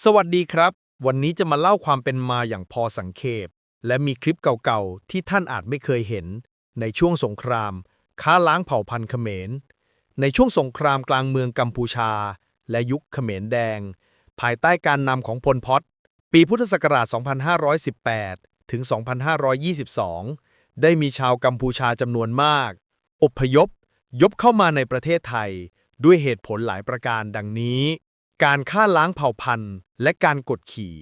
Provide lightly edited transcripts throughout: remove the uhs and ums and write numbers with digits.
สวัสดีครับวันนี้จะมาเล่าความเป็นมาอย่างพอสังเขปและมีคลิปเก่าๆที่ท่านอาจไม่เคยเห็นในช่วงสงครามค้าล้างเผ่าพันธุ์เขมรในช่วงสงครามกลางเมืองกัมพูชาและยุคเขมรแดงภายใต้การนำของพลพตปีพุทธศักราช 2518 ถึง 2522 ได้มีชาวกัมพูชาจำนวนมากอพยพเข้ามาในประเทศไทยด้วยเหตุผลหลายประการดังนี้ การฆ่าล้างเผ่าพันธุ์และการกดขี่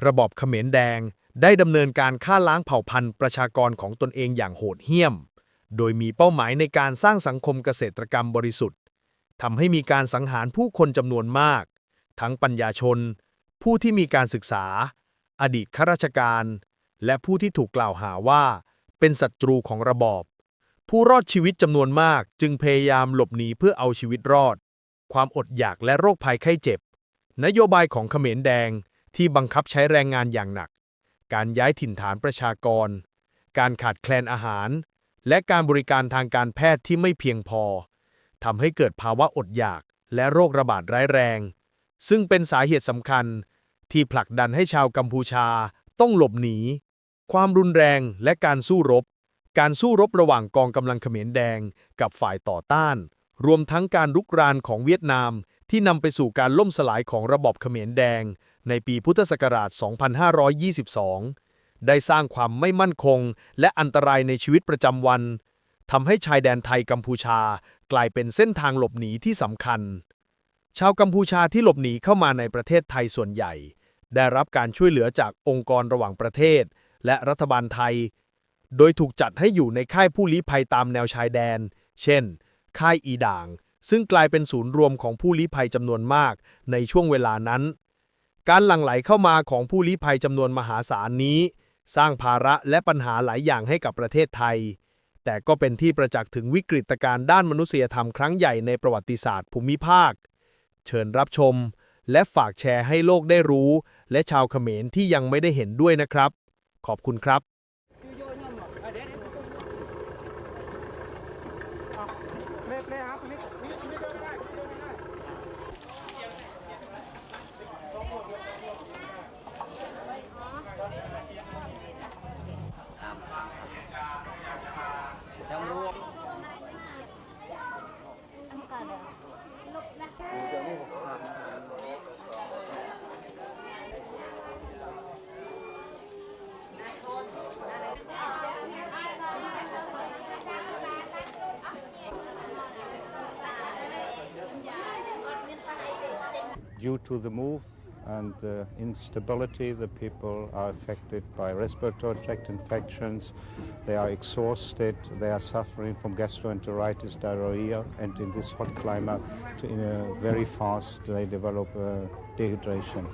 ระบอบเขมรแดงได้ดำเนินการฆ่าล้างเผ่าพันธุ์ประชากรของตนเองอย่างโหดเหี้ยมโดยมีเป้าหมายในการสร้างสังคมเกษตรกรรมบริสุทธิ์ทำให้มีการสังหารผู้คนจำนวนมากทั้งปัญญาชนผู้ที่มีการศึกษาอดีตข้าราชการและผู้ที่ถูกกล่าวหาว่าเป็นศัตรูของระบอบผู้รอดชีวิตจำนวนมากจึงพยายามหลบหนีเพื่อเอาชีวิตรอดความอดอยากและโรคภัยไข้เจ็บนโยบายของเขมรแดงที่บังคับใช้แรงงานอย่างหนักการย้ายถิ่นฐานประชากรการขาดแคลนอาหารและการบริการทางการแพทย์ที่ไม่เพียงพอทำให้เกิดภาวะอดอยากและโรคระบาดร้ายแรงซึ่งเป็นสาเหตุสำคัญที่ผลักดันให้ชาวกัมพูชาต้องหลบหนีความรุนแรงและการสู้รบระหว่างกองกำลังเขมรแดงกับฝ่ายต่อต้านรวมทั้งการรุกรานของเวียดนามที่นำไปสู่การล่มสลายของระบอบเขมรแดงในปีพุทธศักราช 2522 ได้สร้างความไม่มั่นคงและอันตรายในชีวิตประจำวันทำให้ชายแดนไทยกัมพูชากลายเป็นเส้นทางหลบหนีที่สำคัญชาวกัมพูชาที่หลบหนีเข้ามาในประเทศไทยส่วนใหญ่ได้รับการช่วยเหลือจากองค์กรระหว่างประเทศและรัฐบาลไทยโดยถูกจัดให้อยู่ในค่ายผู้ลี้ภัยตามแนวชายแดนเช่นค่ายอีด่างซึ่งกลายเป็นศูนย์รวมของผู้ลี้ภัยจำนวนมากในช่วงเวลานั้นการหลั่งไหลเข้ามาของผู้ลี้ภัยจำนวนมหาศาลนี้สร้างภาระและปัญหาหลายอย่างให้กับประเทศไทยแต่ก็เป็นที่ประจักษ์ถึงวิกฤตการณ์ด้านมนุษยธรรมครั้งใหญ่ในประวัติศาสตร์ภูมิภาคเชิญรับชมและฝากแชร์ให้โลกได้รู้และชาวเขมรที่ยังไม่ได้เห็นด้วยนะครับขอบคุณครับ Due to the move and the instability, the people are affected by respiratory tract infections, they are exhausted, they are suffering from gastroenteritis, diarrhea, and in this hot climate, very fast they develop dehydration.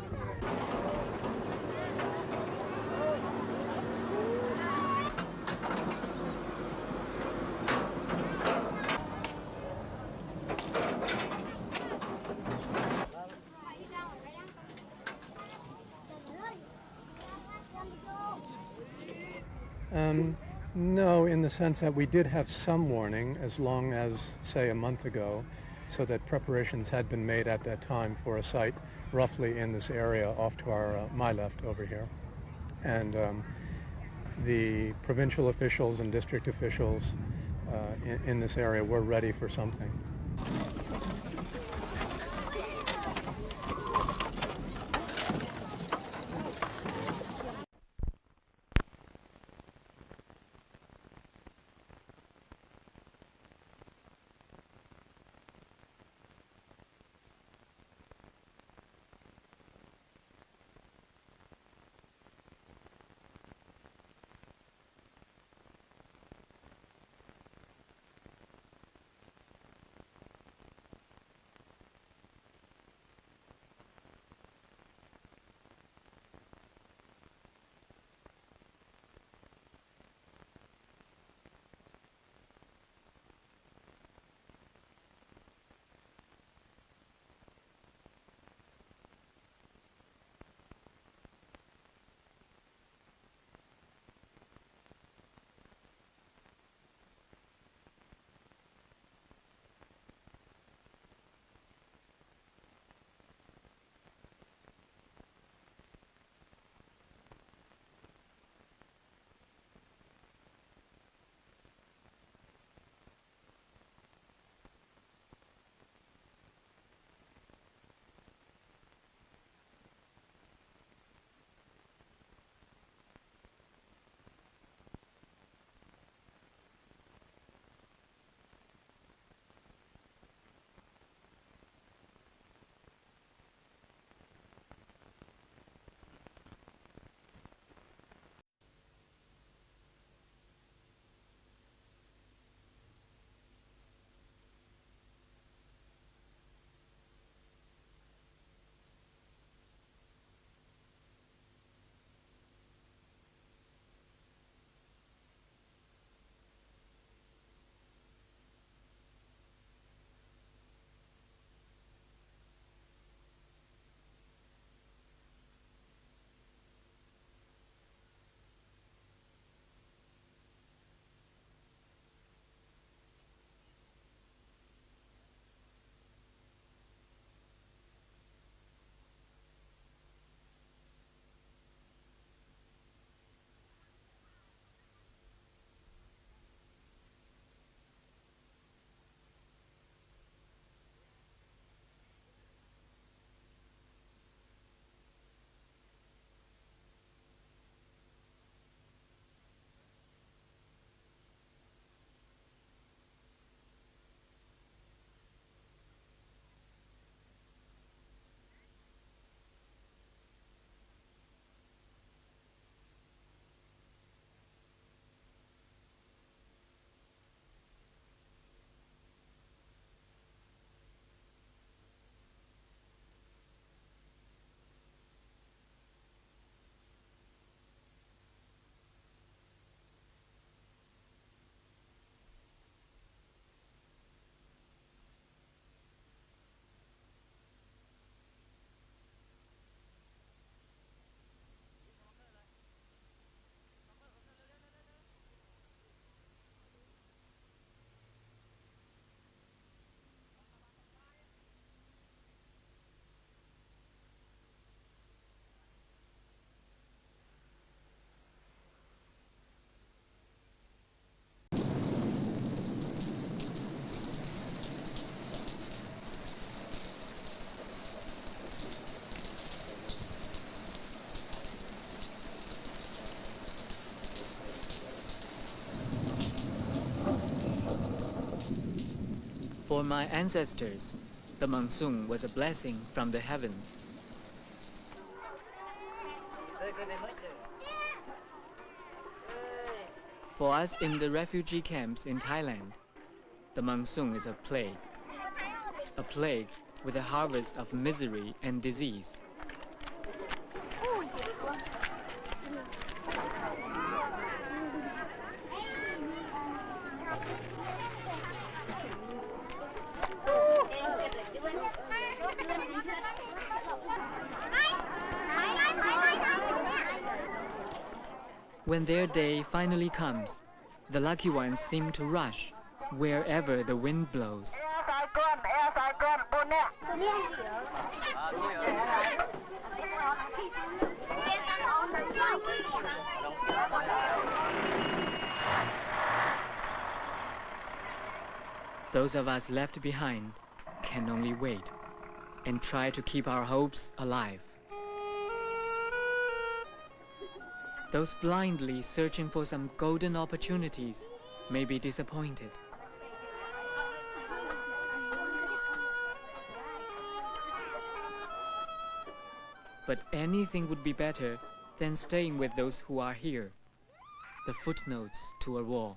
No, in the sense that we did have some warning as long as, say, a month ago, so that preparations had been made at that time for a site roughly in this area off to my left over here. And the provincial officials and district officials in this area were ready for something. For my ancestors, the monsoon was a blessing from the heavens. For us in the refugee camps in Thailand, the monsoon is a plague with a harvest of misery and disease. When their day finally comes, the lucky ones seem to rush wherever the wind blows. Those of us left behind can only wait and try to keep our hopes alive. Those blindly searching for some golden opportunities may be disappointed. But anything would be better than staying with those who are here, the footnotes to a war.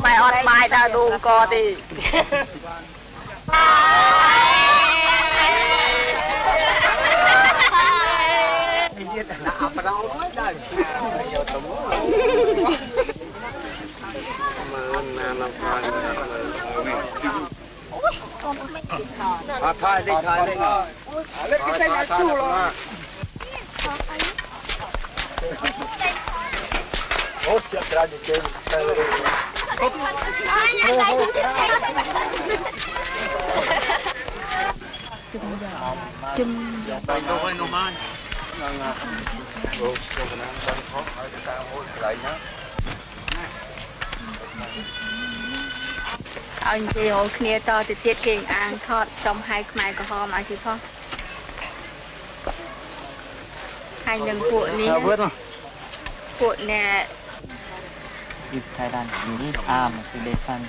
ไปออนไลน์จะดูกอดีถ่ายได้โอ้เจ้าราชเจนจุ่มไปโน่นโน่นนั่งโอ้เจ้าคณะบ้านเขาไปตามโอ้ไหลนะเอาจริงๆโอ้เคลียร์ต่อติดเก่งอ่างทอดซอมไฮขมายก็หอมอาทิตย์พ่อให้หนึ่งขวดนี้ขวดเนี่ยอีกไทยดันนี้อาร์มคือเดฟัน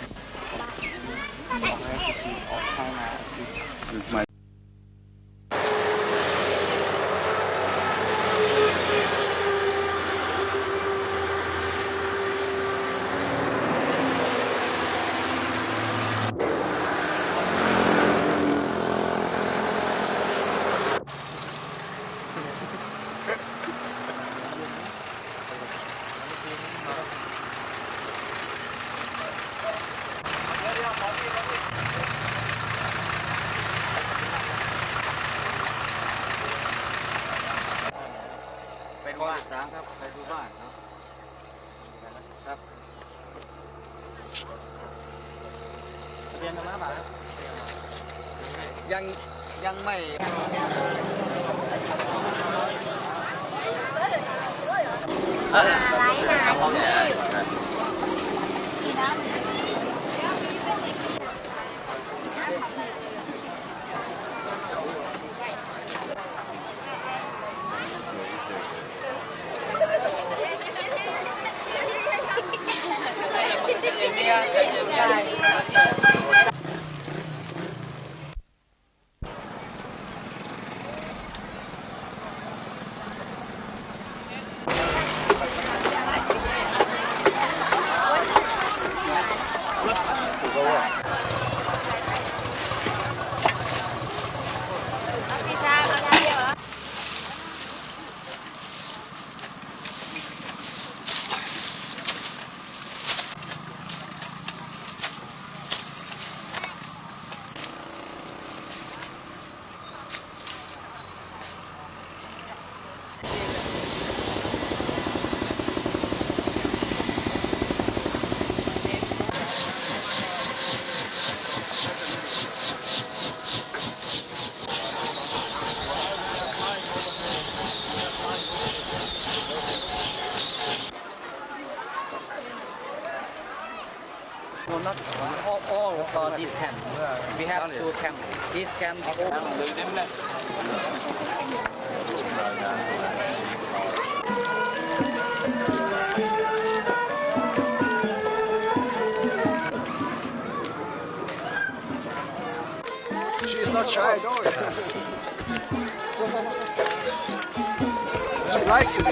ข้อ13ครับไปดูบ้านเนาะครับเรียนธรรมะป่ะยังไม่อะไรนะNot all for this camp. We have two camp. This camp. She's not shy at all. She likes it.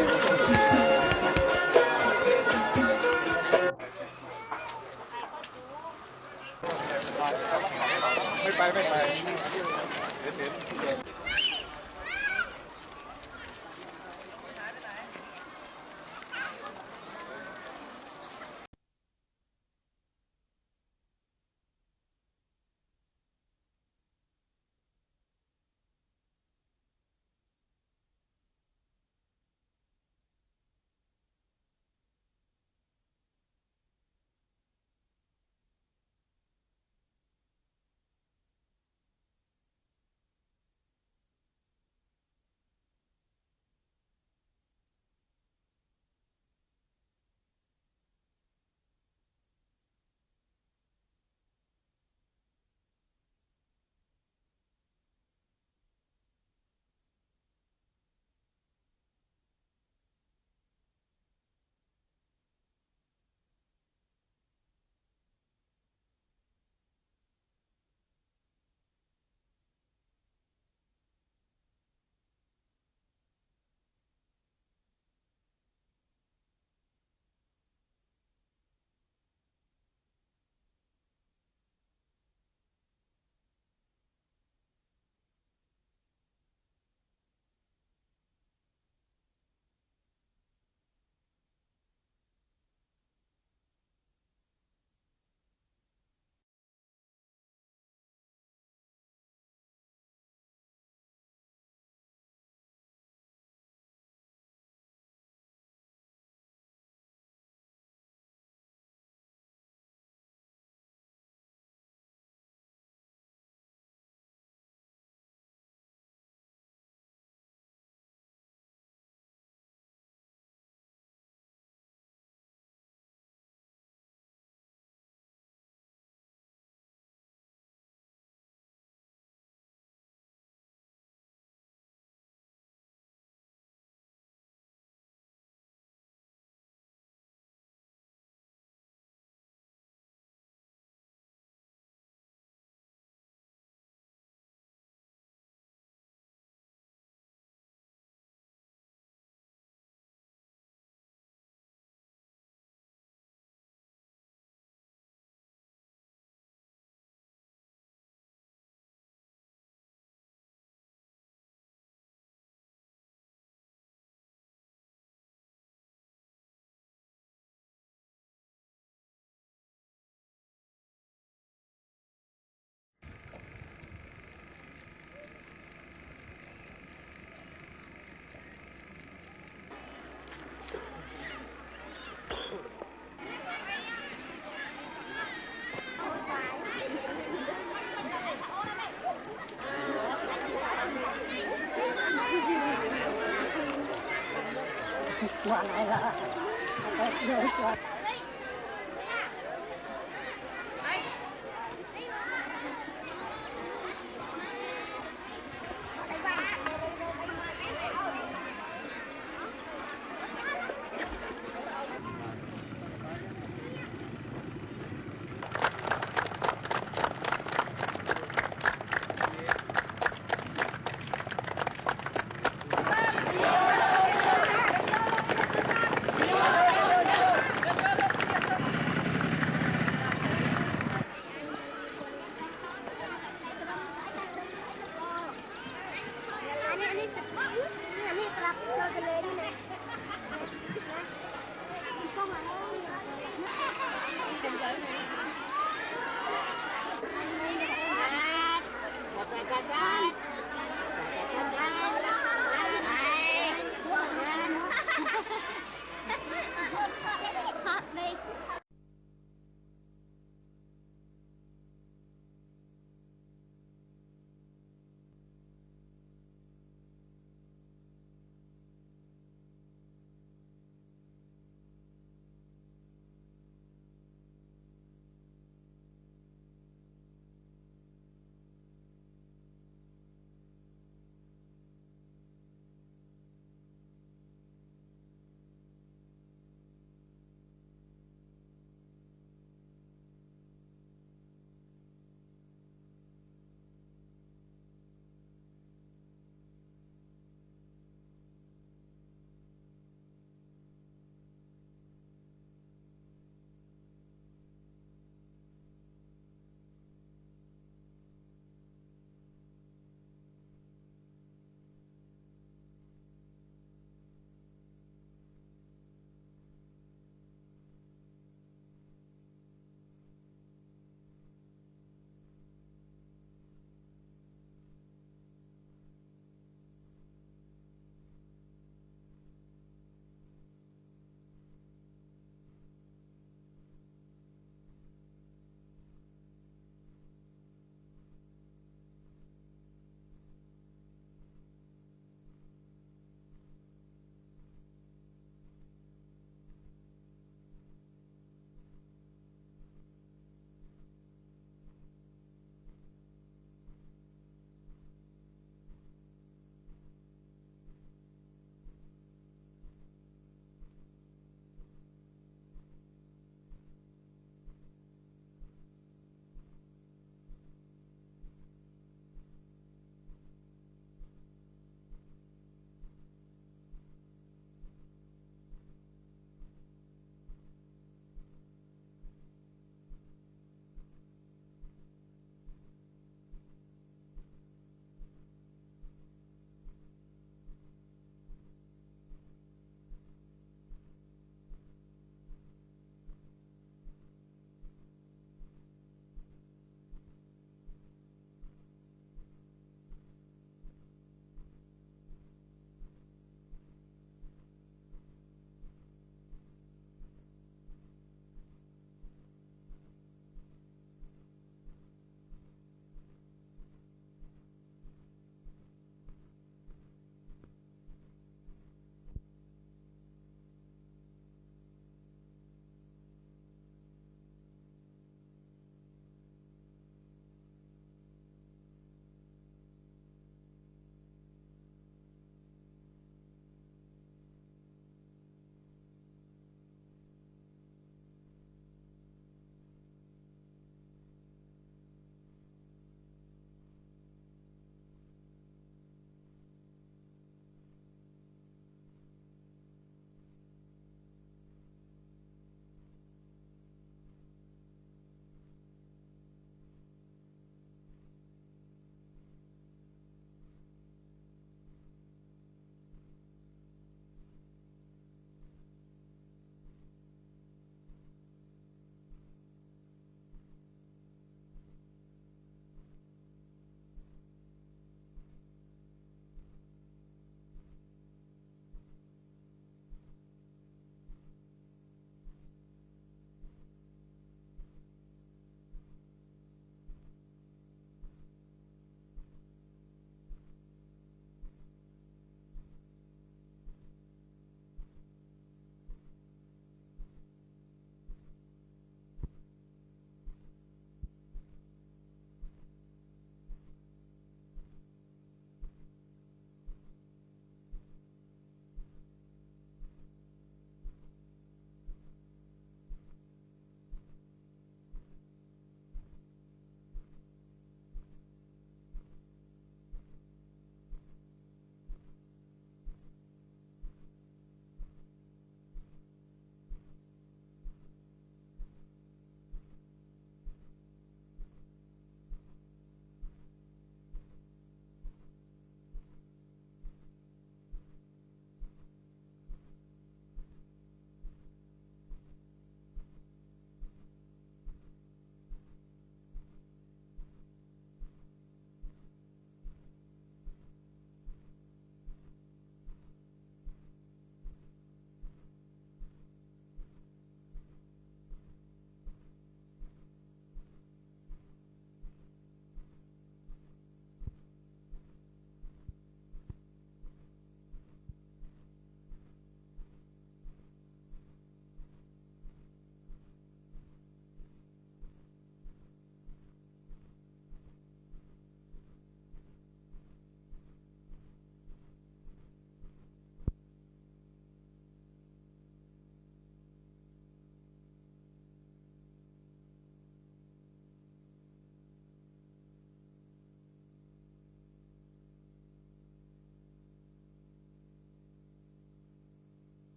เ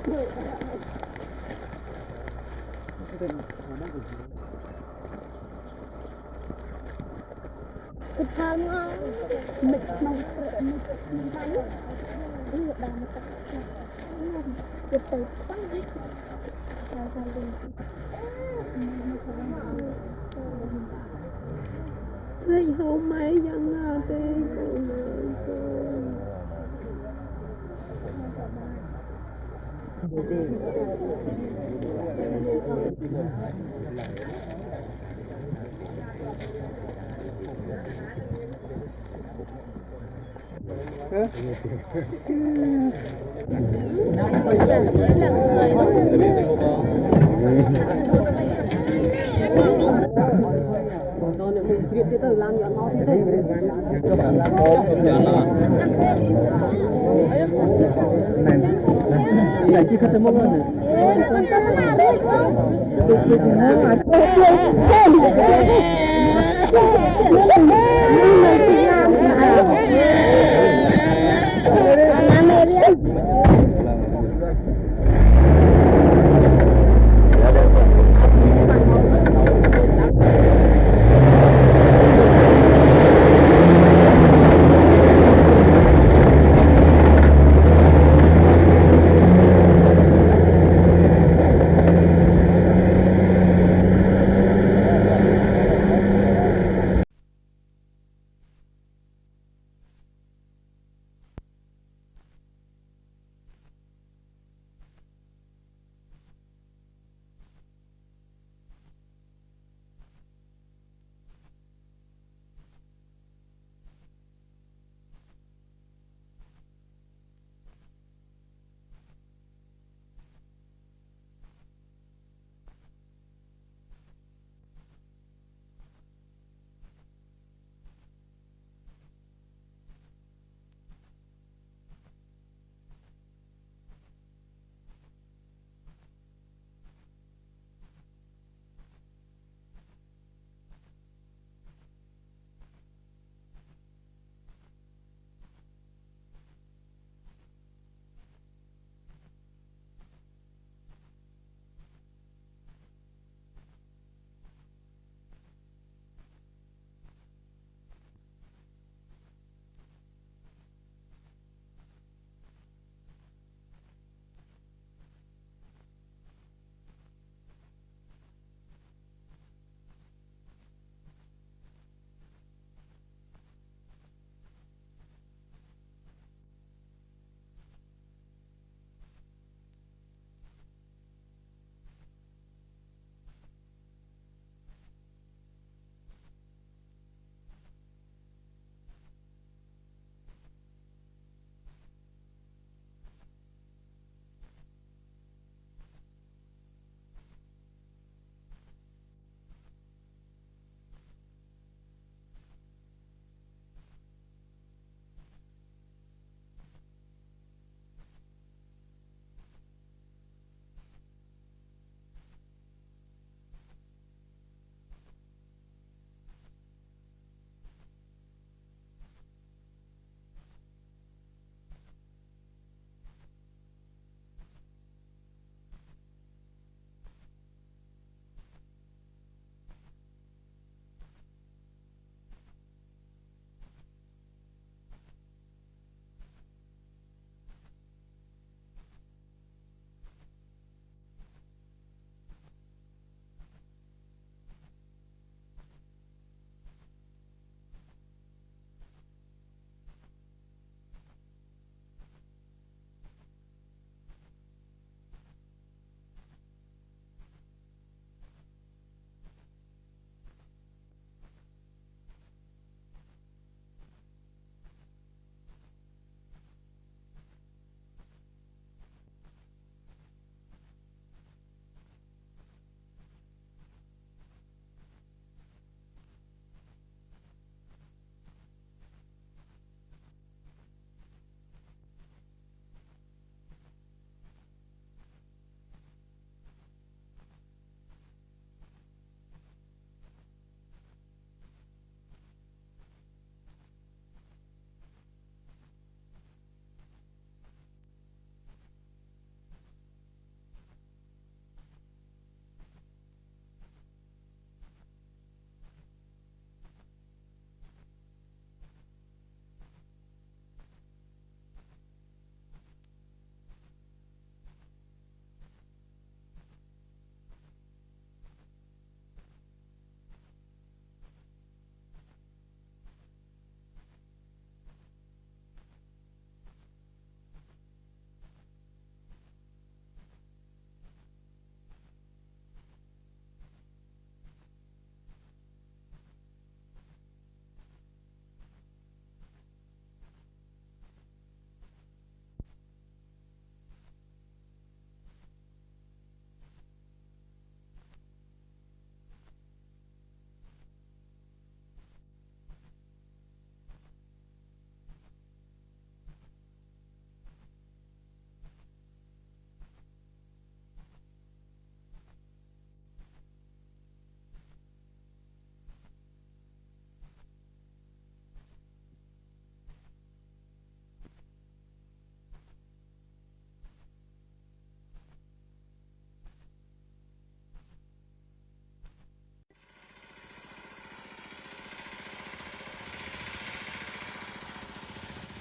Thấy không mấy dân là đây còn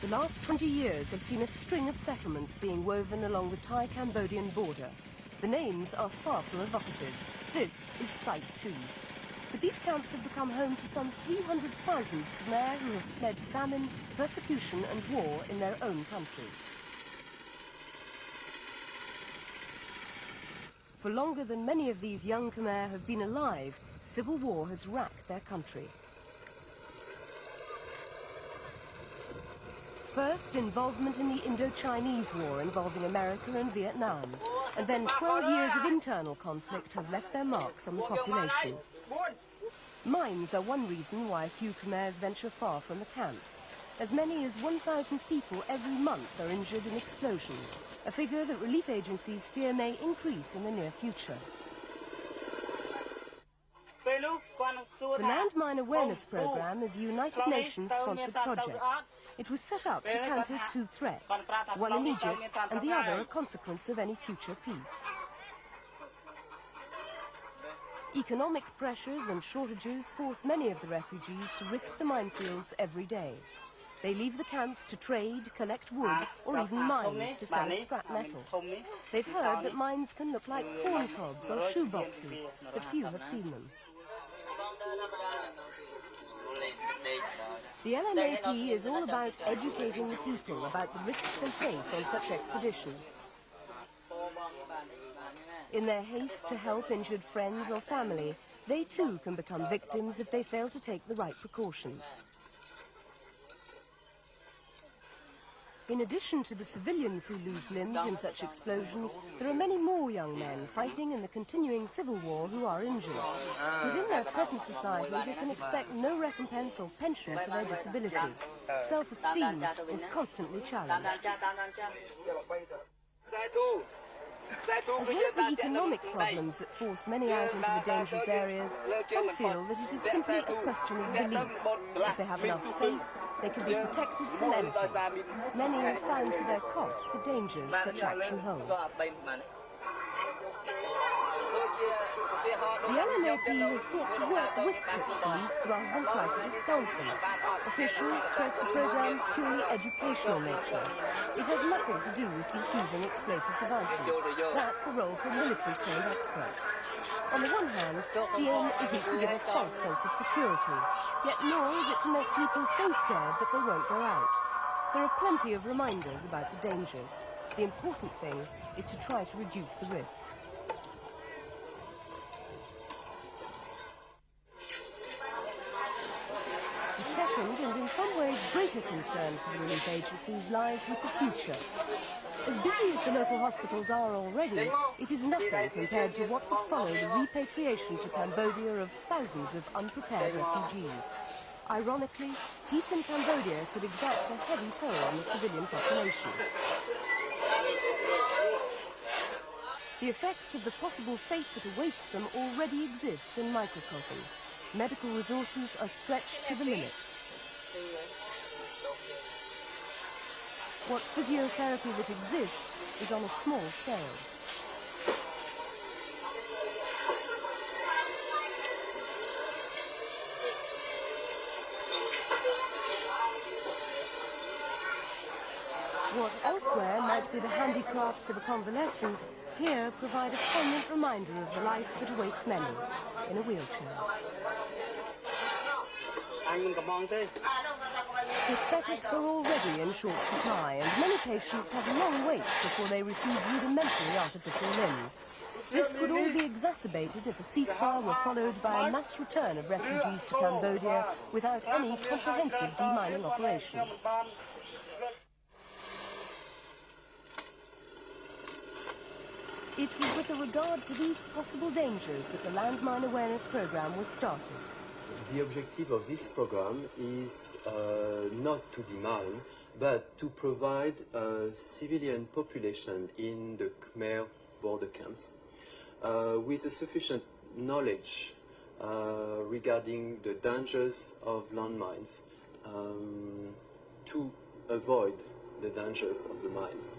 The last 20 years have seen a string of settlements being woven along the Thai-Cambodian border. The names are far from evocative. This is Site 2. But these camps have become home to some 300,000 Khmer who have fled famine, persecution and war in their own country. For longer than many of these young Khmer have been alive, civil war has racked their country. First, involvement in the Indo-Chinese War involving America and Vietnam, and then 12 years of internal conflict have left their marks on the population. Mines are one reason why few Khmers venture far from the camps. As many as 1,000 people every month are injured in explosions, a figure that relief agencies fear may increase in the near future. The Landmine Awareness Programme is a United Nations-sponsored project. It was set up to counter two threats, one immediate and the other a consequence of any future peace. Economic pressures and shortages force many of the refugees to risk the minefields every day. They leave the camps to trade, collect wood, or even mines to sell scrap metal. They've heard that mines can look like corn cobs or shoe boxes, but few have seen them. The LMAP is all about educating the people about the risks they face on such expeditions. In their haste to help injured friends or family, they too can become victims if they fail to take the right precautions. In addition to the civilians who lose limbs in such explosions, there are many more young men fighting in the continuing civil war who are injured. Within their present society, they can expect no recompense or pension for their disability. Self-esteem is constantly challenged. As well as the economic problems that force many out into the dangerous areas, some feel that it is simply a question of belief. If they have enough faith, they can be protected from anything. Many have found to their cost the dangers such action holds. The LMAP has sought to work with such beliefs rather than try to discount them. Officials stress the programme's purely educational nature. It has nothing to do with defusing explosive devices. That's a role for military-trained experts. On the one hand, the aim isn't to give a false sense of security, yet nor is it to make people so scared that they won't go out. There are plenty of reminders about the dangers. The important thing is to try to reduce the risks. The second, and in some ways greater concern for the relief agencies, lies with the future. As busy as the local hospitals are already, it is nothing compared to what would follow the repatriation to Cambodia of thousands of unprepared refugees. Ironically, peace in Cambodia could exact a heavy toll on the civilian population. The effects of the possible fate that awaits them already exist in microcosm. Medical resources are stretched to the limit. What physiotherapy that exists is on a small scale. What elsewhere might be the handicrafts of a convalescent, here provide a poignant reminder of the life that awaits many in a wheelchair. Prosthetics are already in short supply, and many patients have long waits before they receive rudimentary artificial limbs. This could all be exacerbated if a ceasefire were followed by a mass return of refugees to Cambodia without any comprehensive demining operation. It was with a regard to these possible dangers that the Landmine Awareness Programme was started. The objective of this program is not to demine, but to provide a civilian population in the Khmer border camps with a sufficient knowledge regarding the dangers of landmines to avoid the dangers of the mines.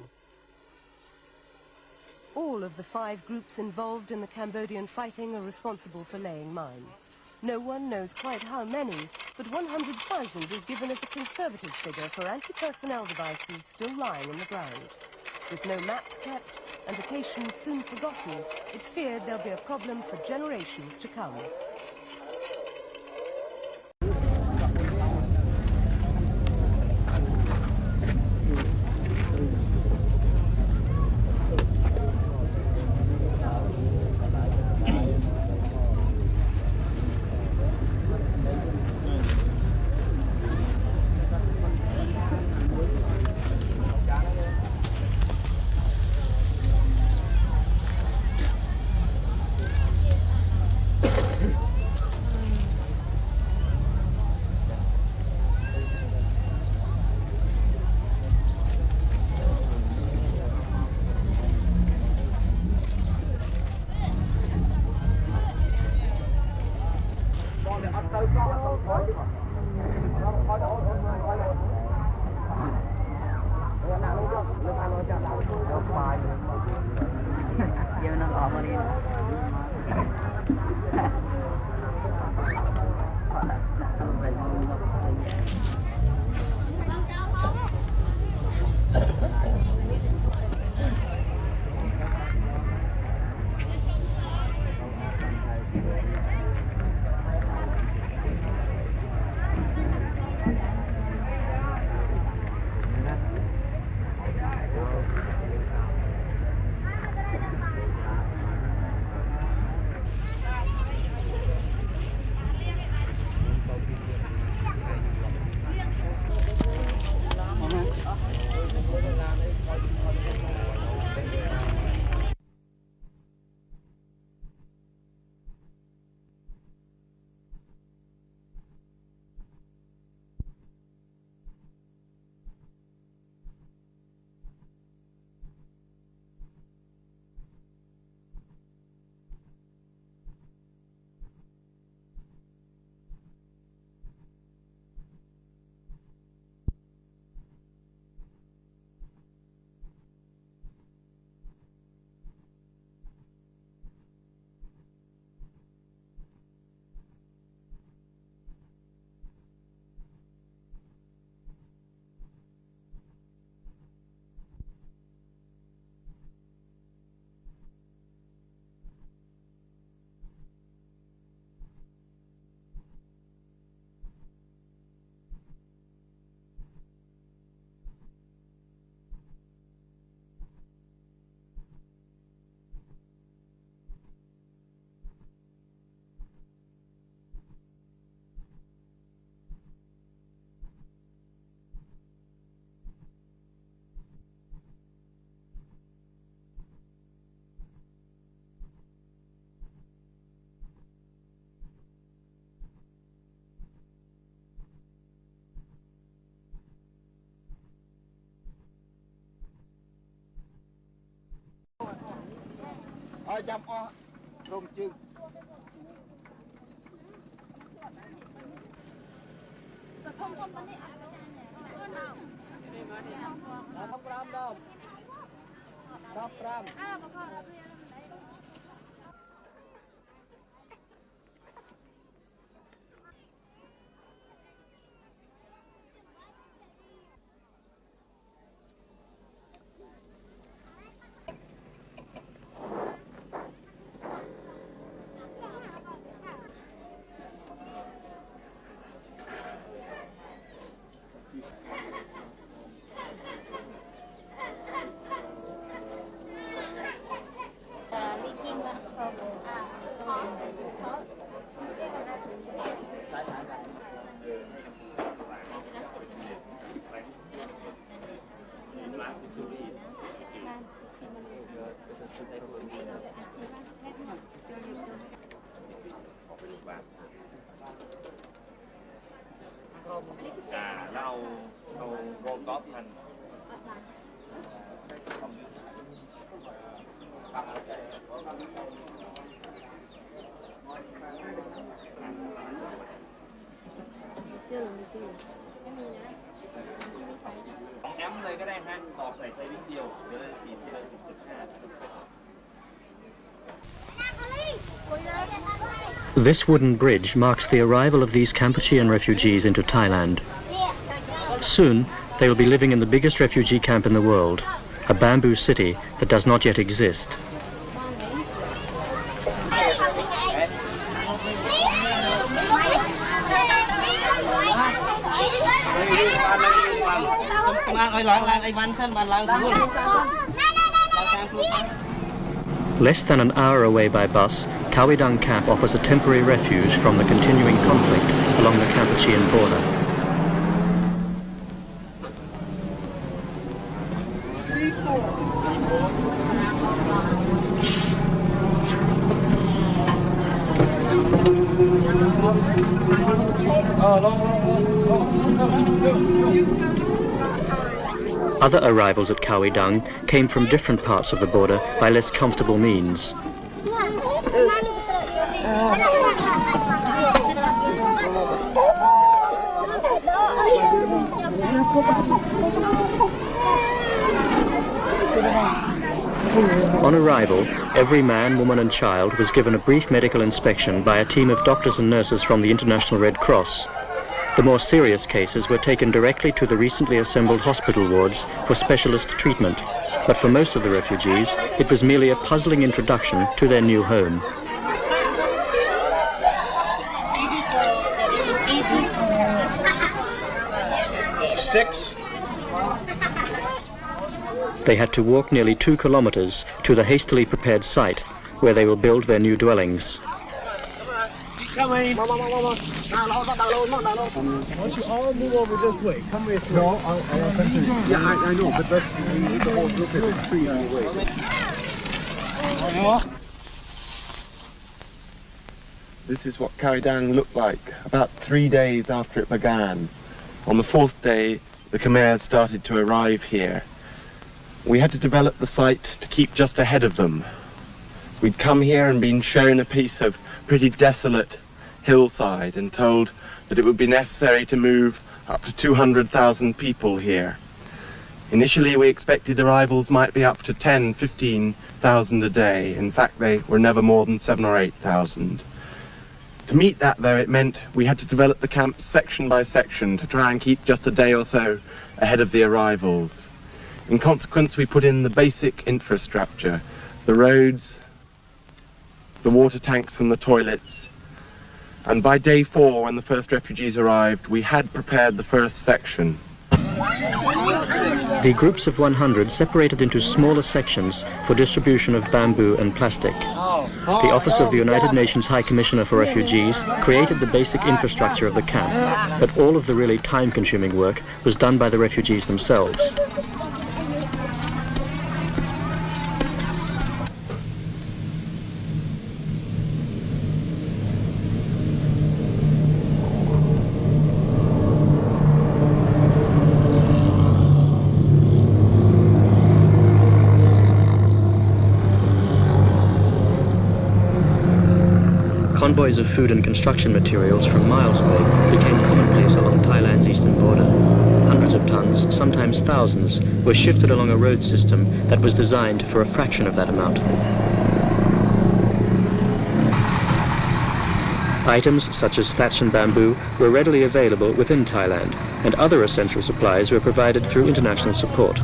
All of the 5 groups involved in the Cambodian fighting are responsible for laying mines. No one knows quite how many, but 100,000 is given as a conservative figure for anti-personnel devices still lying in the ground. With no maps kept and locations soon forgotten, it's feared there'll be a problem for generations to come. จำอ้อรวมจึงแล้วเอาโรลกอล์ฟมันของแอมเลยก็ได้ฮะต่อใส่ไฟนิดเดียวเดี๋ยวฉีดที่เรา10.5 This wooden bridge marks the arrival of these Kampuchean refugees into Thailand. Soon, they will be living in the biggest refugee camp in the world, a bamboo city that does not yet exist. Less than an hour away by bus, Kawidang camp offers a temporary refuge from the continuing conflict along the Kampuchean border. Other arrivals at Kawidang came from different parts of the border by less comfortable means. On arrival, every man, woman and child was given a brief medical inspection by a team of doctors and nurses from the International Red Cross. The more serious cases were taken directly to the recently assembled hospital wards for specialist treatment, but for most of the refugees, it was merely a puzzling introduction to their new home. Six. They had to walk nearly 2 kilometers to the hastily prepared site where they will build their new dwellings. Come in. Why don't you all move over this way? Come with me. No, I'll continue. Yeah, I know, but that's the whole group of trees in the way. This is what Kawidang looked like about 3 days after it began. On the 4th day, the Khmers started to arrive here. We had to develop the site to keep just ahead of them. We'd come here and been shown a piece of pretty desolate hillside and told that it would be necessary to move up to 200,000 people here. Initially, we expected arrivals might be up to 10, 15,000 a day. In fact, they were never more than 7 or 8,000. To meet that, though, it meant we had to develop the camp section by section to try and keep just a day or so ahead of the arrivals. In consequence, we put in the basic infrastructure, the roads, the water tanks and the toilets. And by day 4, when the first refugees arrived, we had prepared the first section. The groups of 100 separated into smaller sections for distribution of bamboo and plastic. The Office of the United Nations High Commissioner for Refugees created the basic infrastructure of the camp, but all of the really time-consuming work was done by the refugees themselves. Convoys of food and construction materials from miles away became commonplace along Thailand's eastern border. Hundreds of tons, sometimes thousands, were shifted along a road system that was designed for a fraction of that amount. Items such as thatch and bamboo were readily available within Thailand, and other essential supplies were provided through international support.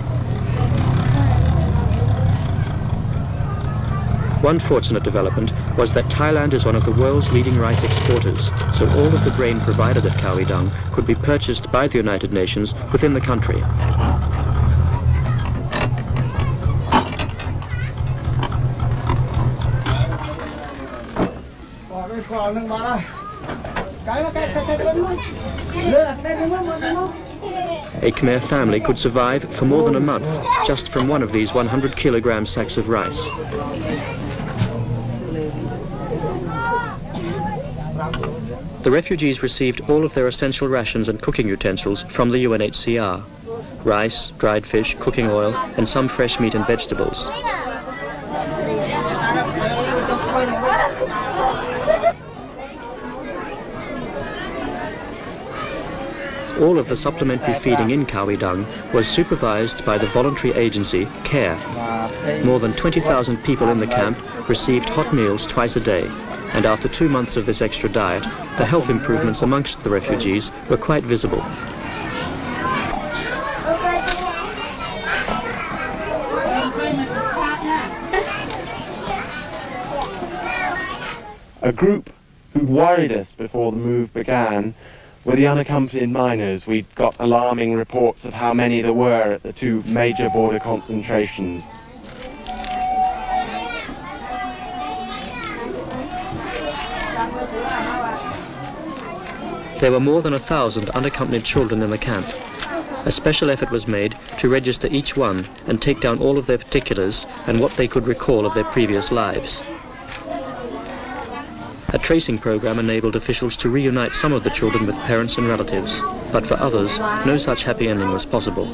One fortunate development was that Thailand is one of the world's leading rice exporters, so all of the grain provided at Kawidang could be purchased by the United Nations within the country. A Khmer family could survive for more than a month just from one of these 100-kilogram sacks of rice. The refugees received all of their essential rations and cooking utensils from the UNHCR: rice, dried fish, cooking oil, and some fresh meat and vegetables. All of the supplementary feeding in Kawidang was supervised by the voluntary agency CARE. More than 20,000 people in the camp received hot meals twice a day. and after 2 months of this extra diet, the health improvements amongst the refugees were quite visible. A group who worried us before the move began were the unaccompanied minors. We'd got alarming reports of how many there were at the 2 major border concentrations. There were more than 1,000 unaccompanied children in the camp. A special effort was made to register each one and take down all of their particulars and what they could recall of their previous lives. A tracing program enabled officials to reunite some of the children with parents and relatives, but for others, no such happy ending was possible.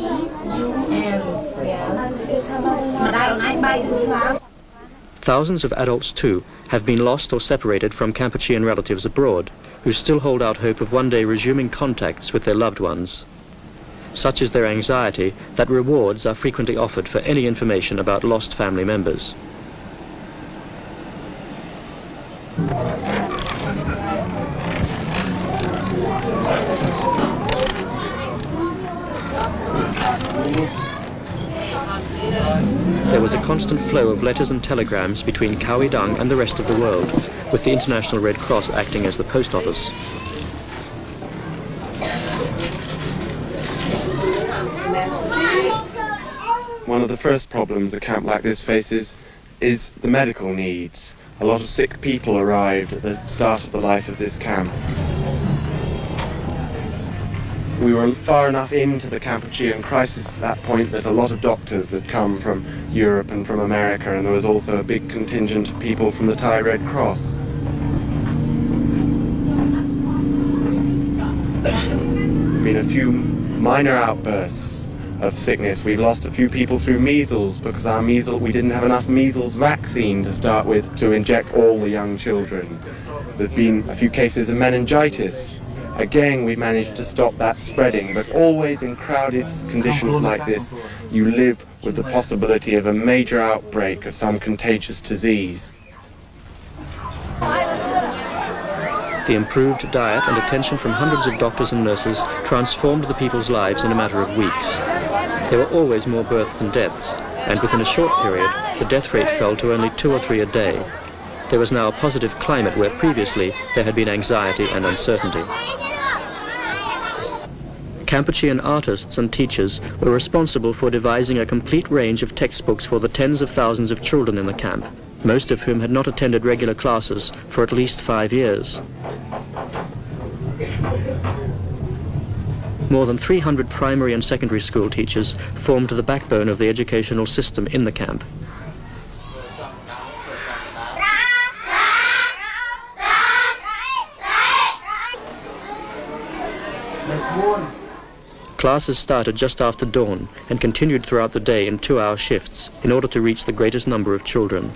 Thousands of adults, too, have been lost or separated from Kampuchean relatives abroad, who still hold out hope of one day resuming contacts with their loved ones. Such is their anxiety that rewards are frequently offered for any information about lost family members. There was a constant flow of letters and telegrams between Khao Dang and the rest of the world, with the International Red Cross acting as the post office. One of the first problems a camp like this faces is the medical needs. A lot of sick people arrived at the start of the life of this camp. We were far enough into the Kampuchean crisis at that point that a lot of doctors had come from Europe and from America, and there was also a big contingent of people from the Thai Red Cross. There have been a few minor outbursts of sickness. We've lost a few people through measles because we didn't have enough measles vaccine to start with to inject all the young children. There have been a few cases of meningitis. Again, we've managed to stop that spreading, but always in crowded conditions like this, you live with the possibility of a major outbreak of some contagious disease. The improved diet and attention from hundreds of doctors and nurses transformed the people's lives in a matter of weeks. There were always more births and deaths, and within a short period, the death rate fell to only 2 or 3 a day. There was now a positive climate where previously there had been anxiety and uncertainty. Kampuchean artists and teachers were responsible for devising a complete range of textbooks for the tens of thousands of children in the camp, most of whom had not attended regular classes for at least 5 years. More than 300 primary and secondary school teachers formed the backbone of the educational system in the camp. Classes started just after dawn and continued throughout the day in 2-hour shifts in order to reach the greatest number of children.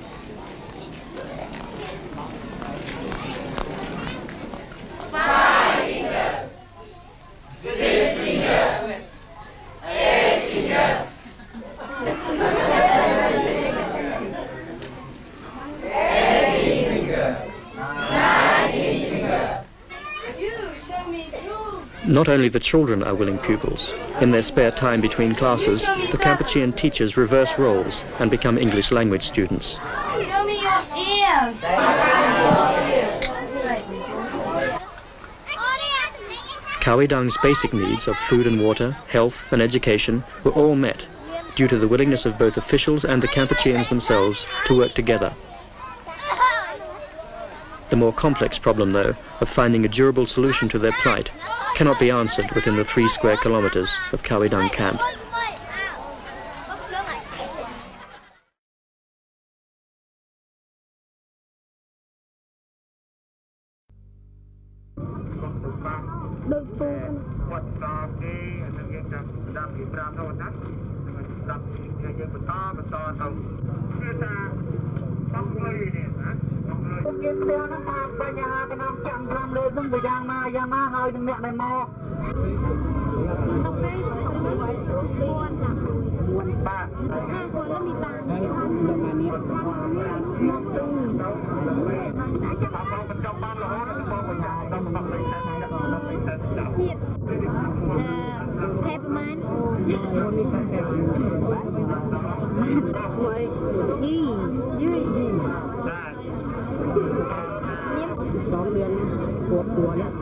Not only the children are willing pupils. In their spare time between classes, the Kampuchean teachers reverse roles and become English language students. Show me your ears. Khao Dang's basic needs of food and water, health and education were all met due to the willingness of both officials and the Kampucheans themselves to work together. The more complex problem, though, of finding a durable solution to their plight cannot be answered within the 3 square kilometers of Khao Dang camp. ฉีดแค่ประมาณ2 เดือนนะปวดหัวแล้ว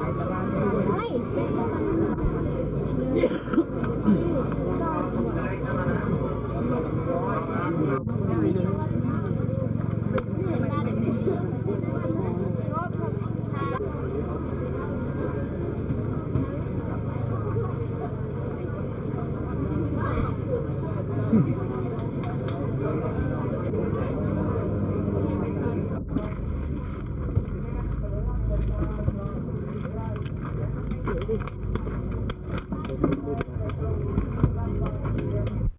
Thank you.